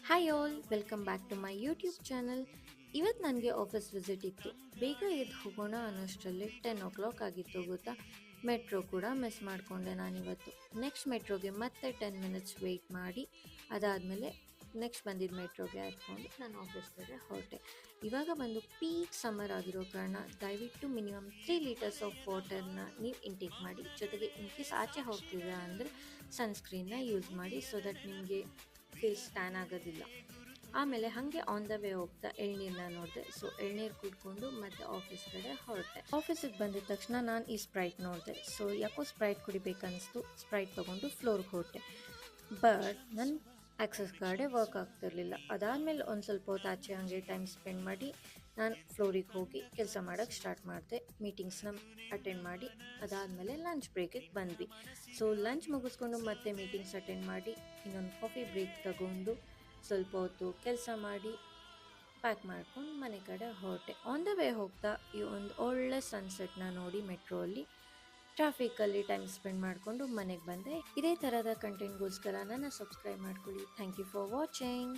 Hi all welcome back to my YouTube channel. ಇವತ್ತು ನನಗೆ office visit ಇತ್ತು. ಬೇಗ ಎದ್ದು ಹೋಗೋಣ ಅನ್ನೋಷ್ಟರಲ್ಲಿ 10 o'clock ಆಗಿತ್ತು ಗೊತ್ತಾ. ಮೆಟ್ರೋ ಕೂಡ ಮಿಸ್ ಮಾಡಿಕೊಂಡೆ ನಾನಿವತ್ತು. ನೆಕ್ಸ್ಟ್ ಮೆಟ್ರೋಗೆ ಮತ್ತೆ 10 minutes ವೆಯ್ಟ್ ಮಾಡಿ ಅದಾದಮೇಲೆ ನೆಕ್ಸ್ಟ್ ಬಂದಿದ್ದ ಮೆಟ್ರೋಗೆ ಹತ್ಕೊಂಡು ನಾನು ಆಫೀಸ್ ಕಡೆ ಹೊರಟೆ. ಇವಾಗ ಬಂದು ಪೀಕ್ ಸಮ್ಮರ್ ಆಗಿರೋ ಕಾರಣ ದಯವಿಟ್ಟು ಮಿನಿಮಮ್ 3 ಲೀಟರ್ಸ್ ಆಫ್ ವಾಟರ್ನ ನೀವು ಇಂಟೇಕ್ ಮಾಡಿ. ಜೊತೆಗೆ ಇನ್ ಕೇಸ್ ಆಚೆ ಹೋಗ್ತಿದ್ದೀರಾ ಅಂದರೆ ಸನ್ಸ್ಕ್ರೀನ್ನ ಯೂಸ್ ಮಾಡಿ, ಸೊ ದಟ್ ನಿಮಗೆ ಫೇಸ್ ಟ್ಯಾನ್ ಆಗೋದಿಲ್ಲ. ಆಮೇಲೆ ಹಾಗೆ ಆನ್ ದ ವೇ ಹೋಗ್ತಾ ಎಳ್ನೀರನ್ನ ನೋಡಿದೆ. ಸೊ ಎಳ್ನೀರು ಕುಡ್ಕೊಂಡು ಮತ್ತೆ ಆಫೀಸ್ ಕಡೆ ಹೊರಟೆ. ಆಫೀಸಿಗೆ ಬಂದಿದ ತಕ್ಷಣ ನಾನು ಈ ಸ್ಪ್ರೈಟ್ ನೋಡಿದೆ. ಸೊ ಯಾಕೋ ಸ್ಪ್ರೈಟ್ ಕುಡಿಬೇಕನ್ನಿಸ್ತು. ಸ್ಪ್ರೈಟ್ ತೊಗೊಂಡು ಫ್ಲೋರ್ಗೆ ಹೊರಟೆ. ಬಟ್ ನನ್ನ ಆಕ್ಸೆಸ್ ಕಾರ್ಡೇ ವರ್ಕ್ ಆಗ್ತಿರ್ಲಿಲ್ಲ. ಅದಾದಮೇಲೆ ಒಂದು ಸ್ವಲ್ಪ ಹೊತ್ತು ಆಚೆ ಹಾಗೆ ಟೈಮ್ ಸ್ಪೆಂಡ್ ಮಾಡಿ ನಾನು ಫ್ಲೋರಿಗೆ ಹೋಗಿ ಕೆಲಸ ಮಾಡೋಕ್ಕೆ ಸ್ಟಾರ್ಟ್ ಮಾಡಿದೆ. ಮೀಟಿಂಗ್ಸ್ನ ಅಟೆಂಡ್ ಮಾಡಿ ಅದಾದಮೇಲೆ ಲಂಚ್ ಬ್ರೇಕಿಗೆ ಬಂದ್ವಿ. ಸೊ ಲಂಚ್ ಮುಗಿಸ್ಕೊಂಡು ಮತ್ತೆ ಮೀಟಿಂಗ್ಸ್ ಅಟೆಂಡ್ ಮಾಡಿ ಇನ್ನೊಂದು ಕಾಫಿ ಬ್ರೇಕ್ ತಗೊಂಡು ಸ್ವಲ್ಪ ಹೊತ್ತು ಕೆಲಸ ಮಾಡಿ ಪ್ಯಾಕ್ ಮಾಡ್ಕೊಂಡು ಮನೆ ಕಡೆ ಹೊರಟೆ. ಆನ್ ದ ವೇ ಹೋಗ್ತಾ ಈ ಒಂದು ಒಳ್ಳೆ ಸನ್ಸೆಟ್ನ ನೋಡಿ ಮೆಟ್ರೋಲ್ಲಿ ಟ್ರಾಫಿಕಲ್ಲಿ ಟೈಮ್ ಸ್ಪೆಂಡ್ ಮಾಡಿಕೊಂಡು ಮನೆಗೆ ಬಂದೆ. ಇದೇ ಥರದ ಕಂಟೆಂಟ್ಗೋಸ್ಕರ ನನ್ನ ಸಬ್ಸ್ಕ್ರೈಬ್ ಮಾಡ್ಕೊಳ್ಳಿ. Thank you for watching.